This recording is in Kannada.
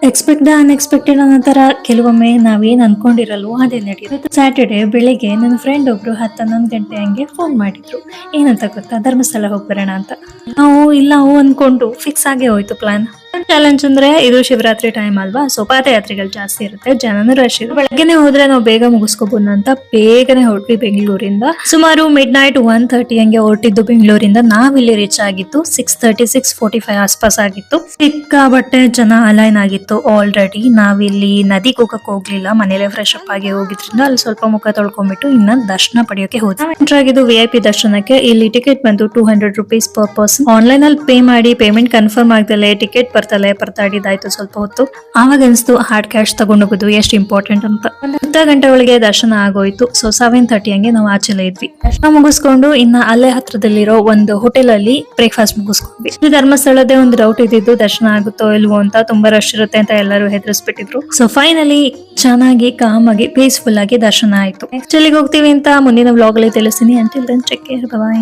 ಎಕ್ಸ್ಪೆಕ್ಟ್ ದ ಅನ್ಎಕ್ಸ್ಪೆಕ್ಟೆಡ್ ಅನ್ನೋ ತರ ಕೆಲವೊಮ್ಮೆ ನಾವೇನ್ ಅನ್ಕೊಂಡಿರಲ್ವೋ ಅದೇ ನಡೆಯುತ್ತೆ. ಸ್ಯಾಟರ್ಡೆ ಬೆಳಿಗ್ಗೆ ನನ್ನ ಫ್ರೆಂಡ್ ಒಬ್ರು 10-11 ಗಂಟೆ ಹಂಗೆ ಫೋನ್ ಮಾಡಿದ್ರು. ಏನಂತ ಗೊತ್ತಾ, ಧರ್ಮಸ್ಥಳ ಹೋಗ್ಬರೋಣ ಅಂತ. ನಾವು ಇಲ್ಲ ಅನ್ಕೊಂಡು ಫಿಕ್ಸ್ ಆಗೇ ಹೋಯ್ತು ಪ್ಲಾನ್. ಚಾಲೆಂಜ್ ಅಂದ್ರೆ ಇದು ಶಿವರಾತ್ರಿ ಟೈಮ್ ಅಲ್ವಾ, ಸೊ ಪಾದಯಾತ್ರೆಗಳು ಜಾಸ್ತಿ ಇರುತ್ತೆ, ಜನನು ರಶ್ ಇರುತ್ತೆ. ಬೆಳಗ್ಗೆನೆ ಹೋದ್ರೆ ನಾವು ಬೇಗ ಮುಗಿಸ್ಕೋಬಹುದು ಅಂತ ಬೇಗನೆ ಹೊರಟ್ವಿ ಬೆಂಗಳೂರಿಂದ. ಸುಮಾರು ಮಿಡ್ ನೈಟ್ 1:30 ಹಂಗೆ ಹೊರಟಿದ್ದು ಬೆಂಗಳೂರಿಂದ. ನಾವಿಲ್ಲಿ ರೀಚ್ ಆಗಿತ್ತು 6:30 6:45 ಆಸ್ಪಾಸ್ ಆಗಿತ್ತು. ಸಿಕ್ಕಾಬಟ್ಟೆ ಜನ ಅಲೈನ್ ಆಗಿತ್ತು ಆಲ್ರೆಡಿ. ನಾವಿಲ್ಲಿ ನದಿಗೆ ಹೋಗಕ್ ಹೋಗ್ಲಿಲ್ಲ, ಮನೇಲೆ ಫ್ರೆಶ್ ಅಪ್ ಆಗಿ ಹೋಗಿದ್ರಿಂದ ಅಲ್ಲಿ ಸ್ವಲ್ಪ ಮುಖ ತೊಳ್ಕೊಂಡ್ಬಿಟ್ಟು ಇನ್ನ ದರ್ಶನ ಪಡೆಯೋಕೆ ಹೋದ್ವಿ. ಎಂಟರ್ ಆಗಿದ್ದು VIP ದರ್ಶನಕ್ಕೆ. ಇಲ್ಲಿ ಟಿಕೆಟ್ ಬಂದು 200 rupees ಪರ್ ಪರ್ಸನ್. ಆನ್ಲೈನ್ ಅಲ್ಲಿ ಪೇ ಮಾಡಿ ಪೇಮೆಂಟ್ ಕನ್ಫರ್ಮ್ ಆಗ್ದಲೆ ಟಿಕೆಟ್ ಪರತಾಡಿದಾಯ್ತು ಸ್ವಲ್ಪ ಹೊತ್ತು. ಆವಾಗ ಅನ್ಸ್ತು ಹಾರ್ಡ್ ಕ್ಯಾಶ್ ತಗೊಂಡೋಗೋದು ಎಷ್ಟು ಇಂಪಾರ್ಟೆಂಟ್ ಅಂತ. ಒಂದು ಅರ್ಧ ಗಂಟೆ ಒಳಗೆ ದರ್ಶನ ಆಗೋಯ್ತು. ಸೊ 7:30 ಹಂಗೆ ನಾವು ಆಚೆಲೆ ಇದ್ವಿ. ದರ್ಶನ ಮುಗಿಸ್ಕೊಂಡು ಇನ್ನ ಅಲ್ಲೇ ಹತ್ರದಲ್ಲಿರೋ ಒಂದು ಹೋಟೆಲ್ ಅಲ್ಲಿ ಬ್ರೇಕ್ಫಾಸ್ಟ್ ಮುಗಿಸ್ಕೊಂಡ್ವಿ. ಧರ್ಮಸ್ಥಳದೇ ಒಂದು ಡೌಟ್ ಇದ್ದಿದ್ದು ದರ್ಶನ ಆಗುತ್ತೋ ಇಲ್ವೋ ಅಂತ. ತುಂಬಾ ರಶ್ ಇರುತ್ತೆ ಅಂತ ಎಲ್ಲರೂ ಹೆದರ್ಸ್ಬಿಟ್ಟಿದ್ರು. ಸೊ ಫೈನಲಿ ಚೆನ್ನಾಗಿ ಕಾಮಾಗಿ ಪೀಸ್ಫುಲ್ ಆಗಿ ದರ್ಶನ ಆಯ್ತು. ನೆಕ್ಸ್ಟ್ ಎಲ್ಲಿಗೆ ಹೋಗ್ತೀವಿ ಅಂತ ಮುಂದಿನ ವ್ಲಾಗ್ ಅಲ್ಲಿ ತಿಳಿಸ್ತೀನಿ. Until then take care, by.